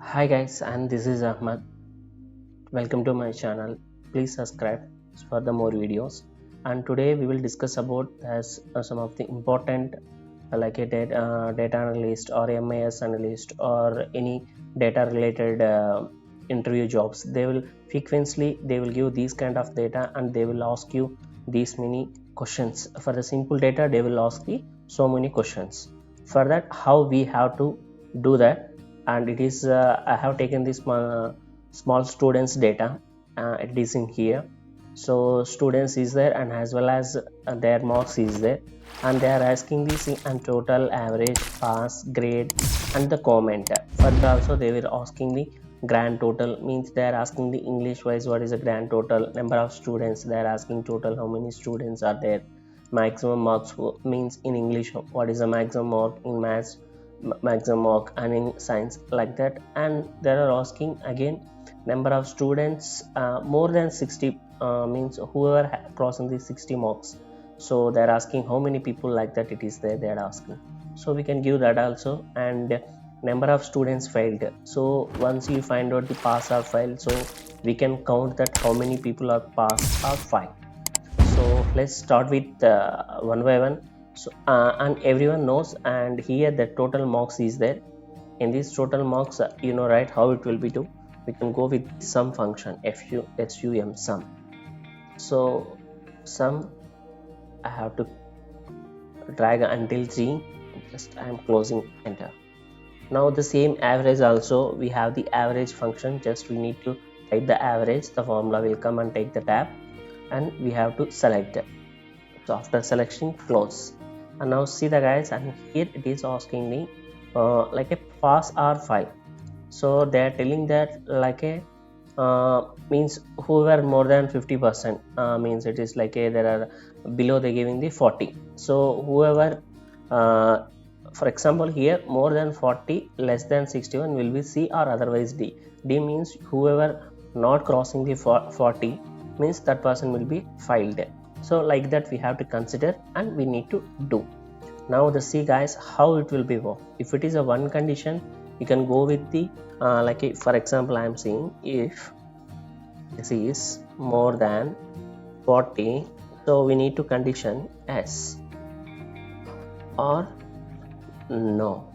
Hi guys, and this is Ahmad. Welcome to my channel. Please subscribe for the more videos. And today we will discuss about as some of the important like a data analyst or MIS analyst or any data related interview jobs. They will frequently they will give these kind of data and they will ask you these many questions. For the simple data, they will ask you so many questions. For that, how we have to do that, and it is I have taken this small students data. It is in here. So students is there, and as well as their marks is there, and they are asking this and total, average, pass, grade, and the comment. Further also they were asking the grand total, means they are asking the English wise what is the grand total, number of students they are asking, total how many students are there, maximum marks means in English what is the maximum mark, in maths maximum mark, and in science like that. And they are asking again number of students more than 60, means whoever crossing the 60 marks. So they're asking how many people like that it is there, they're asking. So we can give that also. And number of students failed, so once you find out the pass or fail, so we can count that how many people are pass or fail. So let's start with one by one. So and everyone knows, and here the total marks is there. In this total marks, you know right how it will be do. We can go with sum function, sum sum. So sum, I have to drag until 3. Just I am closing enter. Now the same average also, we have the average function. Just we need to type the average, the formula will come and take the tab, and we have to select it. So after selection, close. And now see the guys, and here it is asking me like a pass or fail. So they are telling that like a means whoever more than 50%, means it is like a, there are below they giving the 40. So whoever for example here more than 40 less than 61 will be C or otherwise D. D means whoever not crossing the 40, means that person will be filed. So like that we have to consider and we need to do. Now the see guys how it will be work. If it is a one condition, you can go with the like a, for example I am saying if this is more than 40, so we need to condition S or no.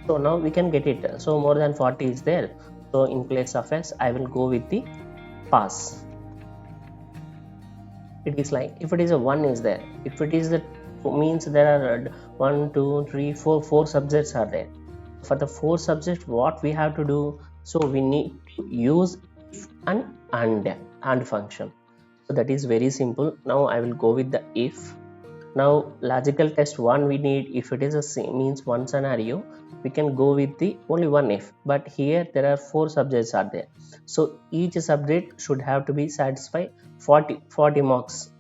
So now we can get it. So more than 40 is there, so in place of S I will go with the pass. It is like if it is a 1 is there, if it is the means there are 1 2 3 4 subjects are there. For the 4 subjects what we have to do, so we need to use if and function. So that is very simple. Now I will go with the if. Now logical test 1 we need, if it is a same means one scenario, we can go with the only one if, but here there are 4 subjects are there, so each subject should have to be satisfy 40 marks.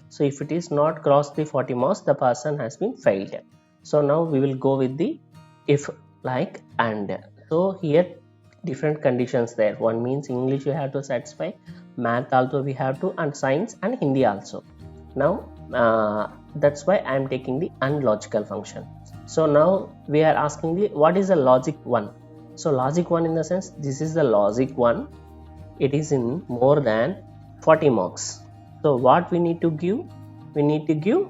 So if it is not cross the 40 marks, the person has been failed. So now we will go with the if like and. So here different conditions there. One means English you have to satisfy, math also we have to, and science and Hindi also. Now that's why I am taking the unlogical function. So now we are asking the what is the logic 1. So logic 1 in the sense this is the logic 1, it is in more than 40 marks. So what we need to give, we need to give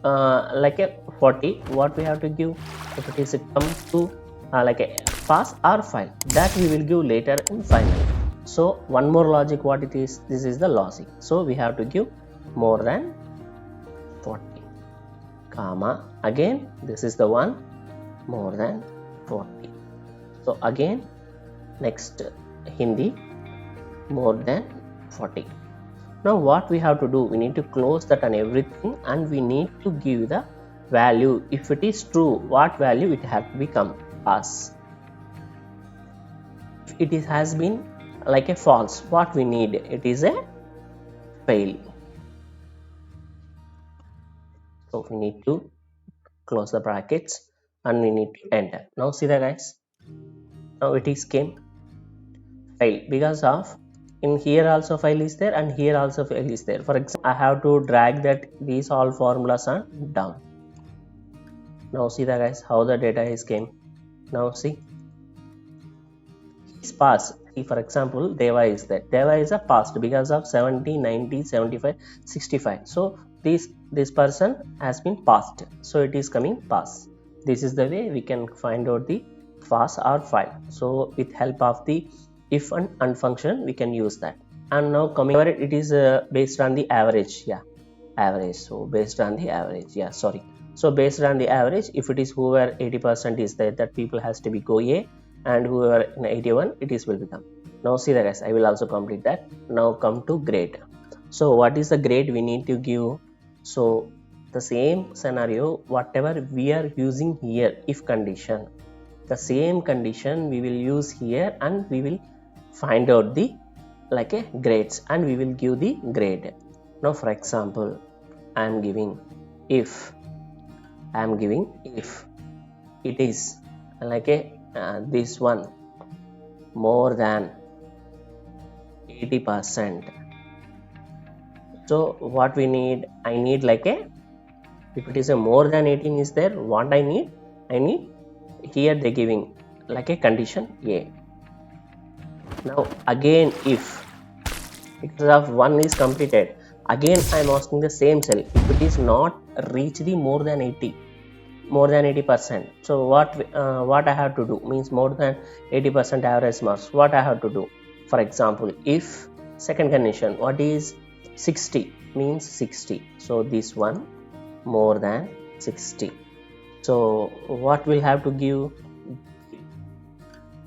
like a 40. What we have to give, if it is a come to like a pass or fail, that we will give later in final. So one more logic, what it is, this is the logic. So we have to give more than 40 comma, again this is the one more than 40. So again next Hindi more than 40. Now what we have to do, we need to close that and everything, and we need to give the value. If it is true, what value it has to become pass. If it has been like a false, what we need, it is a fail. So we need to close the brackets and we need to enter. Now see the guys, now it is came fail because of in here also file is there and here also file is there. For example, I have to drag that these all formulas are down. Now see the guys how the data is came. Now see is past. See, for example, Deva is there. Deva is a past because of 70, 90, 75, 65. So this person has been passed. So it is coming past. This is the way we can find out the fast or file. So with help of the if and function, we can use that. And now coming over it is based on the average. Yeah, average. So based on the average. Yeah, sorry. So based on the average, if it is whoever 80% is there, that people has to be go A, and whoever in 81 it is will become. Now see the guys, I will also complete that. Now come to grade. So what is the grade we need to give? So the same scenario, whatever we are using here, if condition, the same condition we will use here, and we will find out the like a grades, and we will give the grade. Now for example, I am giving if it is like a this one more than 80%. So what we need, I need like a, if it is a more than 18 is there, what I need here they giving like a condition A. Now again, if because of 1 is completed, again I am asking the same cell, if it is not reach the more than 80%. So what I have to do, means more than 80% average marks, what I have to do. For example, if second condition, what is 60, means 60. So this one more than 60. So what will have to give?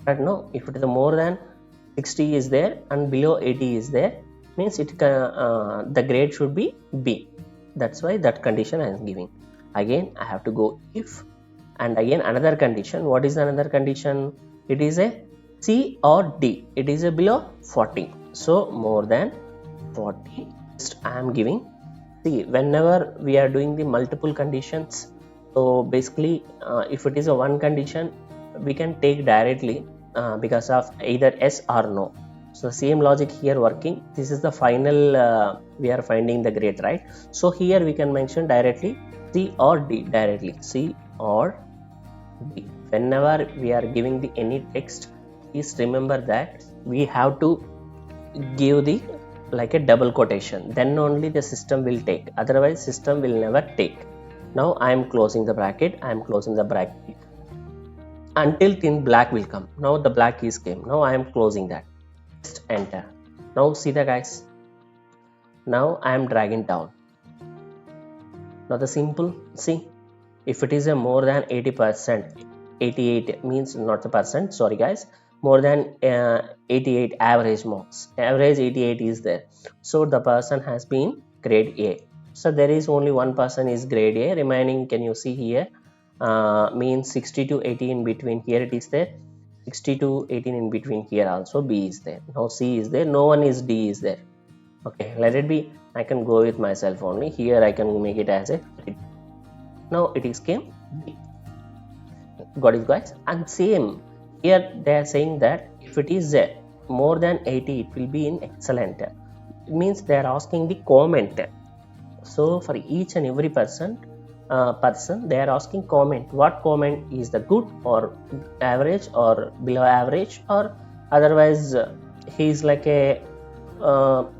But no, if it is more than 60 is there and below 80 is there, means it the grade should be B. That's why that condition I am giving. Again I have to go if, and again another condition. What is another condition? It is a C or D. It is a below 40. So more than 40. I am giving. See, whenever we are doing the multiple conditions, so basically if it is a one condition, we can take directly because of either yes or no. So same logic here working. This is the final we are finding the grade, right? So here we can mention directly C or D directly. C or D. Whenever we are giving the any text, please remember that we have to give the like a double quotation, then only the system will take, otherwise system will never take. Now I am closing the bracket, until thin black will come. Now the black is came. Now I am closing that. Just enter. Now see the guys. Now I am dragging down. Now the simple, see, if it is a more than 80%, 88 means not the percent, sorry guys, more than 88 average marks, average 88 is there. So the person has been grade A. So there is only one person is grade A, remaining can you see here, means 60 to 80 in between, here it is there, 60 to 18 in between, here also B is there. Now C is there, no one is D is there. Okay, let it be. I can go with myself only. Here I can make it as a, now it is came B. Got it guys? And same here they are saying that if it is more than 80, it will be in excellent. It means they are asking the comment. So for each and every person they are asking comment. What comment is the good or average or below average, or otherwise he is like a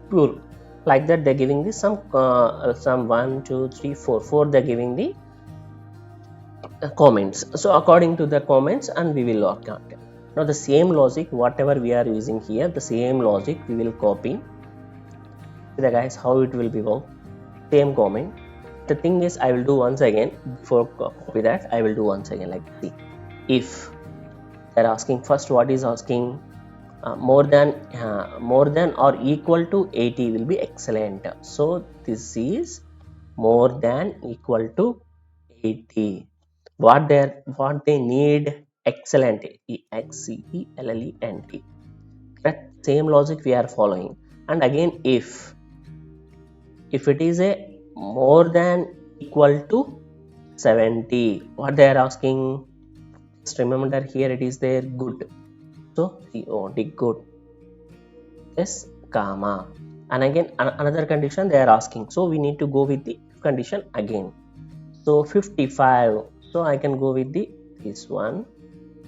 pure, like that. They're giving this some 1 2 3 4 they're giving the comments. So according to the comments, and we will work on it. Now the same logic, whatever we are using here, the same logic we will copy. See the guys how it will be work. Same comment. The thing is, I will do once again before copy that. I will do once again like see. If they're asking first, what is asking? More than or equal to 80 will be excellent. So this is more than equal to 80. What they need? Excellent. excellent. That same logic we are following. And again, if it is a more than equal to 70, what they are asking? Just remember here it is there good. So COD good. Yes, comma. And again another condition they are asking. So we need to go with the condition again. So 55. So I can go with this one,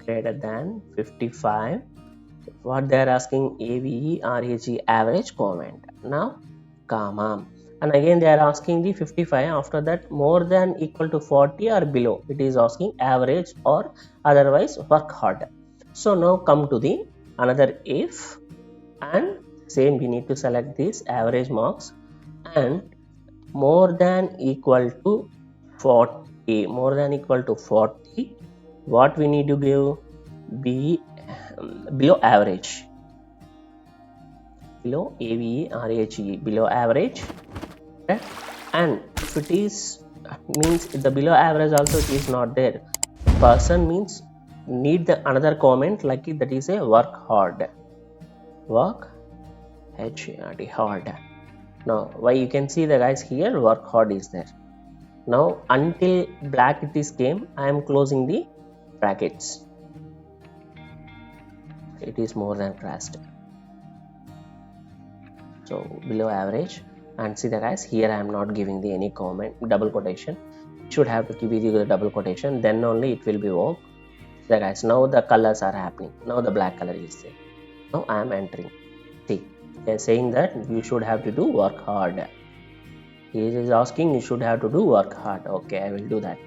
greater than 55. what they are asking, average average comment. Now comma, and again they are asking the 55, after that more than equal to 40 or below, it is asking average or otherwise work hard. So now come to the another if, and same we need to select this average marks, and more than equal to 40, more than equal to 40, what we need to give, be below average, below AVE below average. Okay? And if it is means the below average also it is not there, person means need the another comment like it, that is a work hard, work hard. Now why you can see the guys here work hard is there. Now until black it is came, I am closing the brackets, it is more than crashed. So below average, and see the guys here I am not giving the any comment double quotation, should have to give you the double quotation, then only it will be work. The guys, now the colors are happening, now the black color is there. Now I am entering, see they are saying that you should have to do work hard. He is asking you should have to do work hard. Okay, I will do that.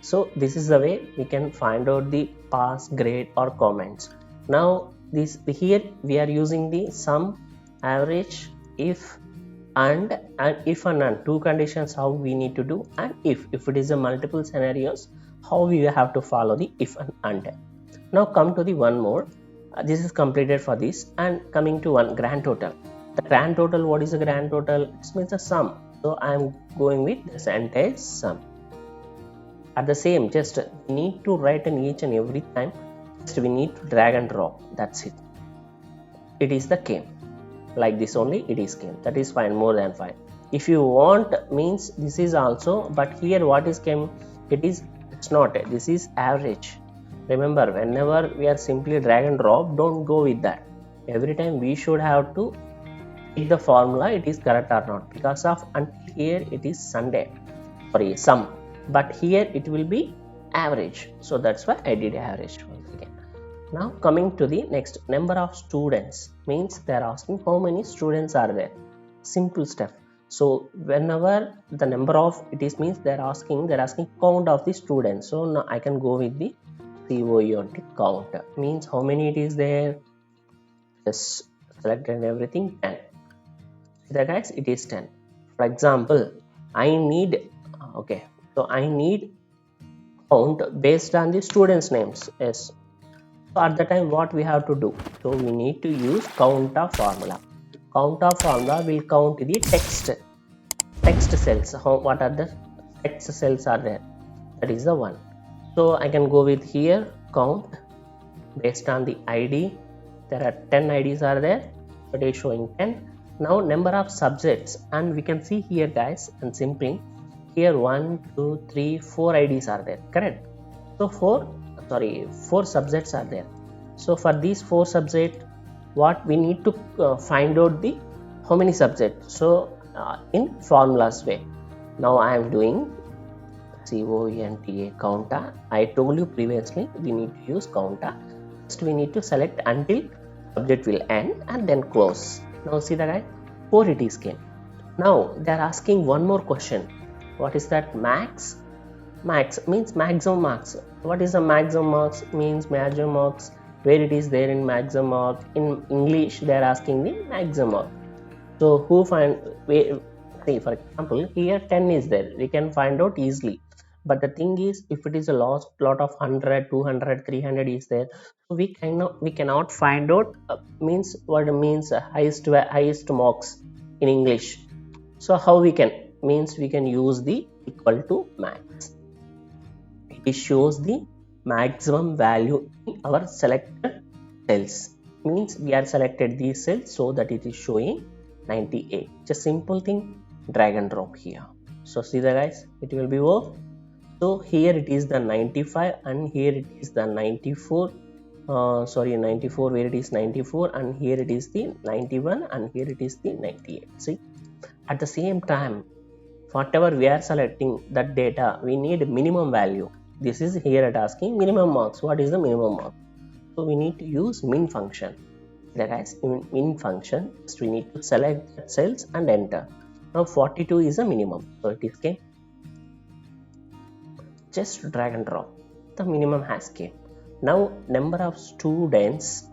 So this is the way we can find out the pass, grade or comments. Now this here we are using the sum, average, if, and if and none, two conditions how we need to do, and if it is a multiple scenarios, how we have to follow the if and. Now come to the one more. This is completed for this, and coming to one grand total. The grand total, what is a grand total? It means a sum. So I am going with the sentence sum. At the same, just we need to write in each and every time, just we need to drag and drop, that's it. It is the came like this only, it is came, that is fine, more than fine. If you want means this is also, but here what is came, it's not, this is average. Remember, whenever we are simply drag and drop, don't go with that. Every time we should have to check the formula, it is correct or not, because of until here it is Sunday, sorry, sum, but here it will be average, so that's why I did average once again. Now coming to the next, number of students, means they are asking how many students are there, simple stuff. So whenever the number of it is means they're asking count of the students, so now I can go with the count, means how many it is there, just select and everything 10. The guys, it is 10. For example, I need, okay, so I need count based on the students names. Yes, so at the time what we have to do, so we need to use counter formula. Counter formula will count the text cells, what are the text cells are there, that is the one. So I can go with here count based on the ID, there are 10 IDs are there, but it is showing 10. Now number of subjects, and we can see here guys, and simply here 1 2 3 4 IDs are there, correct? So 4 subjects are there. So for these 4 subjects, what we need to find out the how many subjects, so in formulas way. Now I am doing COUNTA counter. I told you previously we need to use counter. First we need to select until subject will end and then close. Now see the guy, 4 it is came. Now they are asking one more question. What is that? Max means maximum marks. What is the maximum marks? Means maximum marks where it is there in maximum mark. In English they are asking the maximum mark. So who find, see for example here 10 is there, we can find out easily. But the thing is, if it is a lot of 100 200 300 is there, so we cannot find out means what means highest marks in English. So how we can, means we can use the equal to max. It shows the maximum value in our selected cells, means we are selected these cells, so that it is showing 98. Just simple thing, drag and drop here. So see the guys, it will be work. So here it is the 95 and here it is the 94, 94 where it is 94, and here it is the 91 and here it is the 98. See, at the same time whatever we are selecting that data, we need minimum value. This is here at asking minimum marks. What is the minimum mark? So we need to use min function. The guys, in function, just we need to select that cells and enter. Now 42 is a minimum, so it is came. Just drag and drop. The minimum has came. Now number of students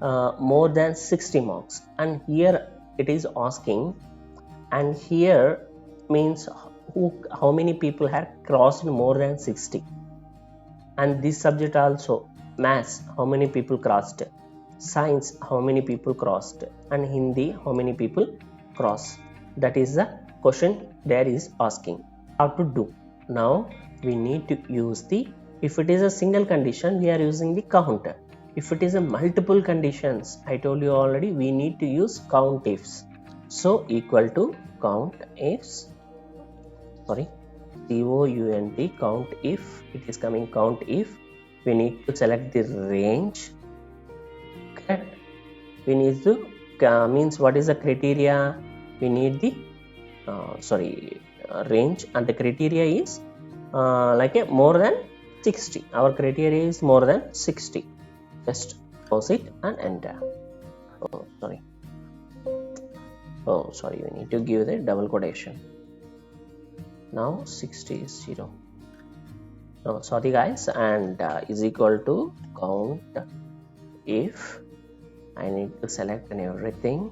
more than 60 marks, and here it is asking, and here means how many people have crossed more than 60, and this subject also maths how many people crossed, science how many people crossed, and Hindi how many people cross. That is the question there is asking. How to do? Now we need to use the, if it is a single condition we are using the counter. If it is a multiple conditions, I told you already, we need to use count ifs. So equal to count ifs, sorry, count count if, it is coming count if. We need to select the range. Okay. We need to means what is the criteria? We need the range, and the criteria is like a more than 60. Our criteria is more than 60. Just pause it and enter. Sorry, we need to give the double quotation. Now 60 is 0. No, sorry guys, and is equal to count if. I need to select and everything,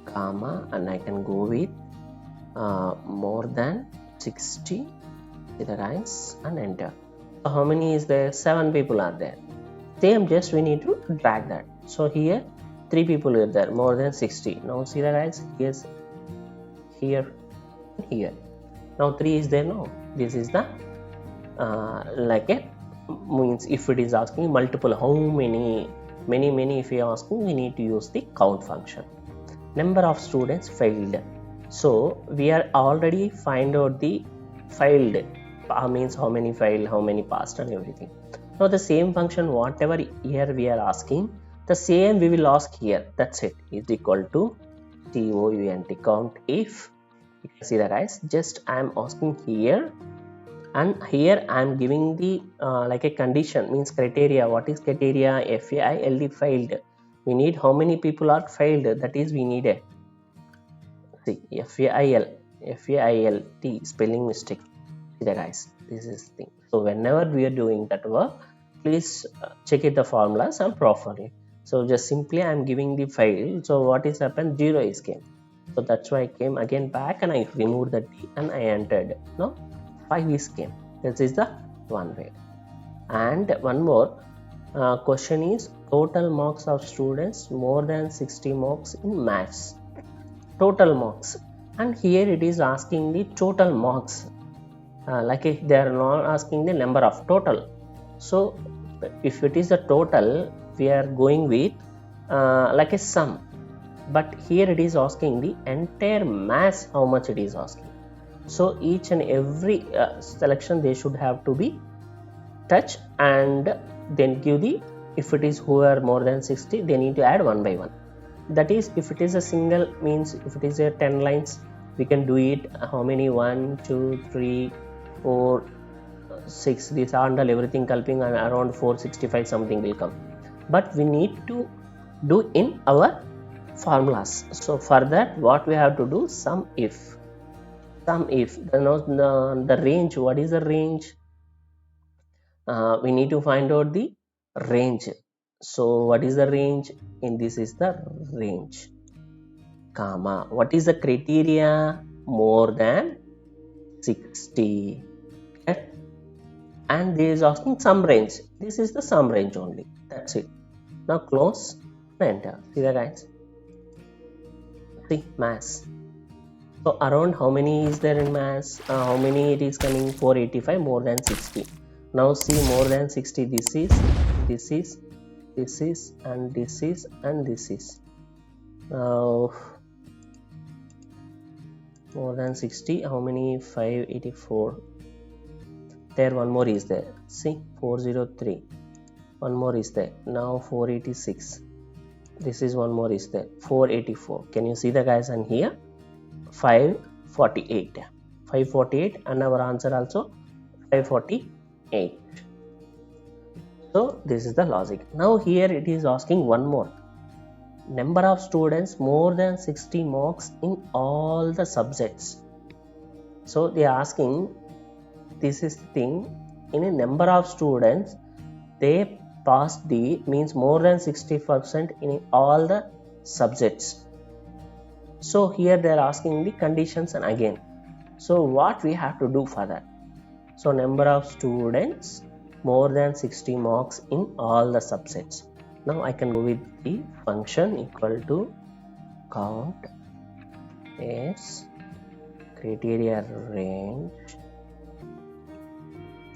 comma, and I can go with more than 60. See the guys, and enter. So how many is there? 7 people are there. Same, just we need to drag that. So here 3 people are there, more than 60. Now see the guys, yes, here, here. Now 3 is there. No, this is the like a means if it is asking multiple, how many if you are asking, we need to use the count function. Number of students failed. So we are already find out the failed, means how many failed, how many passed, and everything. Now the same function, whatever here we are asking, the same we will ask here. That's it. Is equal to count if. You can see that guys, just I am asking here, and here I am giving the like a condition, means criteria. What is criteria? FAILD, failed. We need how many people are failed. That is, we need a, see, FAILT spelling mistake. See that guys, this is the thing. So whenever we are doing that work, please check it the formulas and properly. So just simply I am giving the file. So what is happened? 0 is came. So that's why I came again back and I removed the D and I entered. Now 5 is came. This is the one way. And one more question is total marks of students more than 60 marks in maths. Total marks, and here it is asking the total marks. Like if they are not asking the number of total. So if it is the total, we are going with like a sum. But here it is asking the entire mass, how much it is asking. So each and every selection they should have to be touch, and then give the, if it is who are more than 60, they need to add 1 by 1. That is, if it is a single, means if it is a 10 lines, we can do it how many, 1 2 3 4 6, this handle everything helping, and around 465 something will come. But we need to do in our formulas. So for that, what we have to do, sum if. The range, what is the range? We need to find out the range. So what is the range? In this is the range, comma, what is the criteria? More than 60. Okay? And this is asking some range. This is the sum range only. That's it. Now close and enter. See the guys. See mass. So around how many is there in mass? How many it is coming? 485, more than 60. Now see, more than 60. This is, and this is, and this is. Now more than 60. How many? 584. There one more is there. See, 403. One more is there. Now 486. This is one more is there. 484. Can you see the guys? And here 548. 548, and our answer also 548. So this is the logic. Now here it is asking one more. number of students more than 60 marks in all the subjects. So they are asking, this is the thing, in a number of students they passed the means more than 60% in all the subjects. So here they are asking the conditions and again. So what we have to do for that? So number of students more than 60 marks in all the subjects. Now I can go with the function equal to count as criteria range.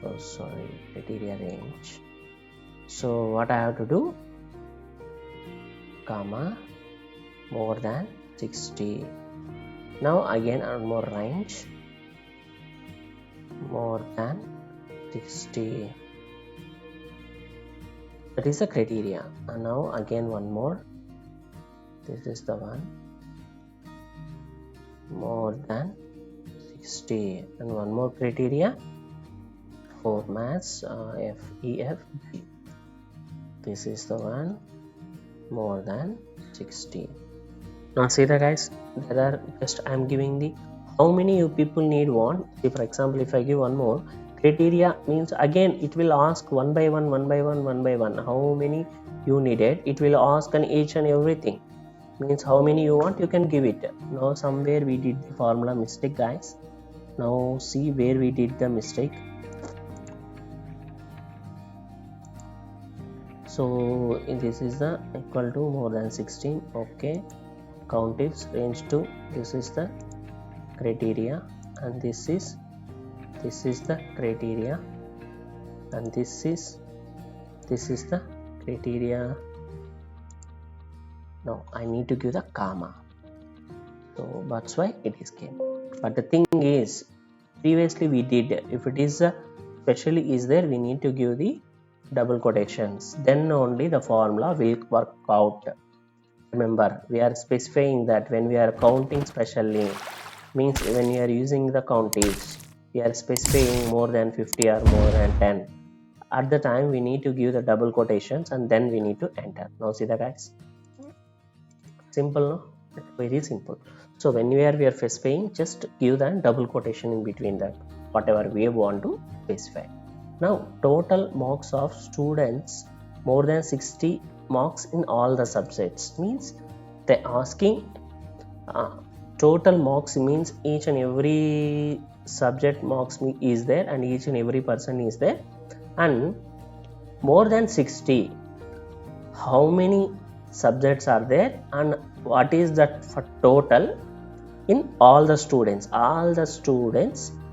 Criteria range. So what I have to do? Comma more than 60. Now again one more range more than 60. That is the criteria. And now again one more. This is the one more than 60 and one more criteria for maths F E F G. This is the one more than 60. Now see that guys, there are just I am giving the how many you people need one. See, for example, if I give one more criteria means again it will ask one by one how many you needed. It will ask on each and everything, means how many you want you can give it. Now somewhere we did the formula mistake guys. Now see where we did the mistake. So this is the equal to more than 16. Okay, count is range 2. This is the criteria and this is the criteria and this is the criteria. Now I need to give the comma, so that's why it is came. But the thing is, previously we did, if it is especially is there, we need to give the double quotations, then only the formula will work out. Remember, we are specifying that when we are counting specially, means when we are using the counters, we are specifying more than 50 or more than 10. At the time we need to give the double quotations and then we need to enter. Now see that guys, simple, no? Very simple. So when we are specifying, just give the double quotation in between that, whatever we want to specify. Now total marks of students more than 60 marks in all the subjects, means they asking total marks, means each and every subject marks is there and each and every person is there, and more than 60 how many subjects are there and what is that for total in all the students.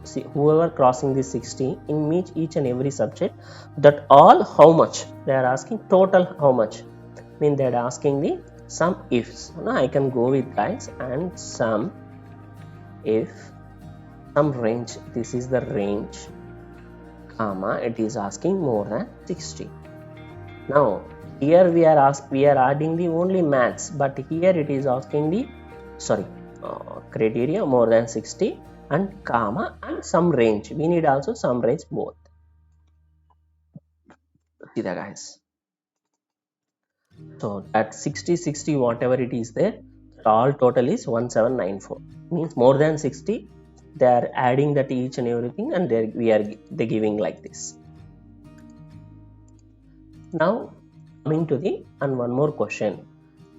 See, whoever crossing the 60 in each and every subject, that all how much they are asking, total how much, mean they are asking the sum ifs. Now I can go with guys and sum if some range, this is the range, comma it is asking more than 60. Now here we are adding the only maths, but here it is asking the criteria more than 60 and comma and some range. We need also some range both. See that guys. So that 60 whatever it is there, all total is 1794. Means more than 60. They are adding that each and everything and they giving like this. Now coming to the and one more question.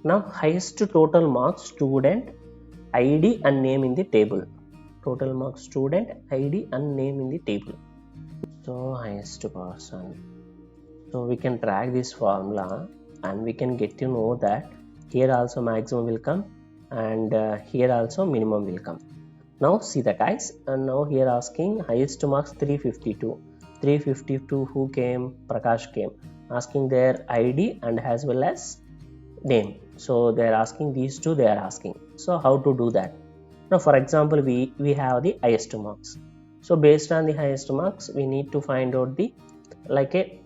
Now highest total marks student ID and name in the table. Total marks student ID and name in the table. So highest person. So we can track this formula and we can get to know that here also maximum will come and here also minimum will come. Now see the guys, and now here asking highest marks 352 who came, Prakash came, asking their ID and as well as name. So they are asking these two, they are asking. So how to do that? Now for example, we have the highest marks. So based on the highest marks, we need to find out the like a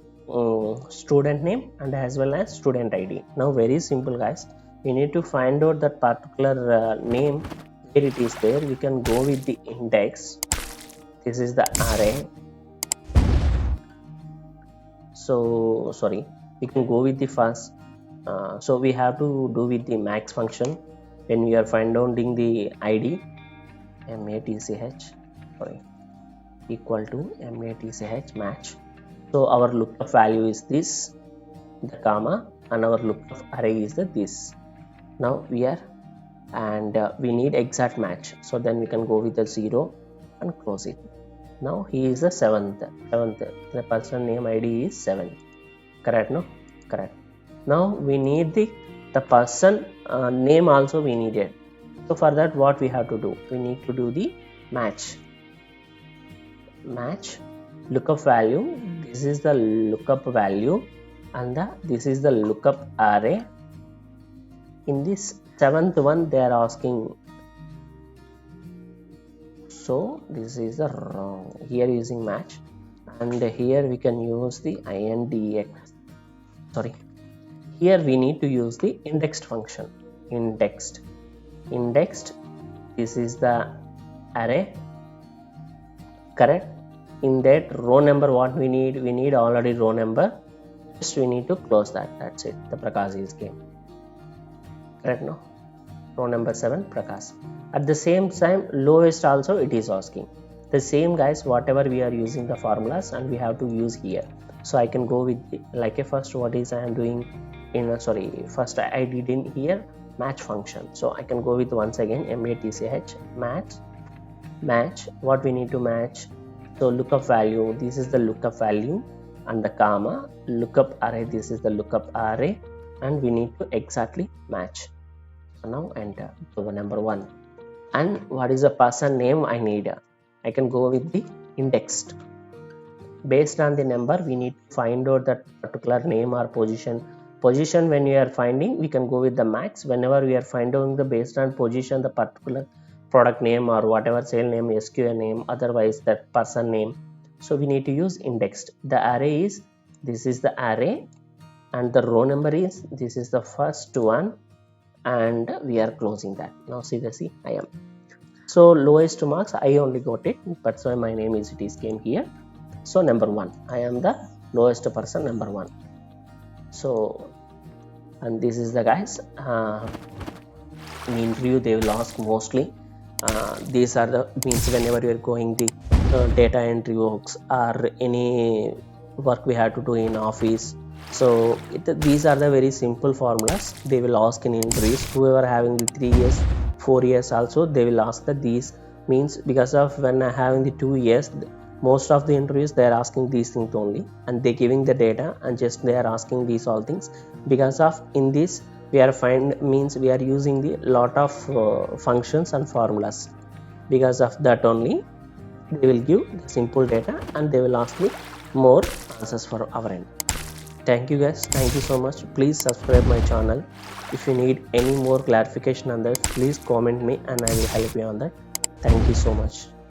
student name and as well as student ID. Now very simple guys, we need to find out that particular name where it is there. We can go with the index. This is the array. So we can go with the first So we have to do with the max function when we are finding the id match equal to match match. So our lookup value is this, the comma, and our lookup array is the this. Now we are and we need exact match, so then we can go with the 0 and close it. Now he is the seventh, the person name id is 7, correct? No, correct. Now we need the person name also we needed. So for that, what we have to do, we need to do the match lookup value. This is the lookup value and this is the lookup array. In this seventh one they are asking, so this is the wrong, here using match, and here we can use the index, sorry, here we need to use the indexed function. Indexed, this is the array, correct? In that row number, what we need already row number, just we need to close that, that's it. The Prakash is game, correct? No, row number 7 Prakash. At the same time, lowest also it is asking the same, guys, whatever we are using the formulas, and we have to use here. So I can go with like a first, what is I am doing in a, sorry, first I did in here match function. So I can go with once again match what we need to match. So lookup value, this is the lookup value, and the comma, lookup array, this is the lookup array, and we need to exactly match. So now enter. So the number 1, and what is the person name I need, I can go with the indexed. Based on the number, we need to find out that particular name or position. When we are finding, we can go with the max. Whenever we are finding the based on position, the particular product name or whatever sale name, SQL name, otherwise that person name, so we need to use indexed. The array is, this is the array, and the row number is, this is the first one, and we are closing that. Now see I am, so lowest marks I only got it, but so my name is, it is came here. So number 1, I am the lowest person, number 1. So, and this is the guys, in interview they will ask mostly, these are the means whenever you are going the data entry works or any work we have to do in office. So these are the very simple formulas they will ask in interviews. Whoever having the 3 years, 4 years also, they will ask that these means, because of when having the 2 years, most of the interviews they are asking these things only, and they giving the data and just they are asking these all things. Because of in this we are we are using the lot of functions and formulas. Because of that only they will give simple data and they will ask me more answers for our end. Thank you guys, thank you so much. Please subscribe my channel. If you need any more clarification on that, please comment me and I will help you on that. Thank you so much.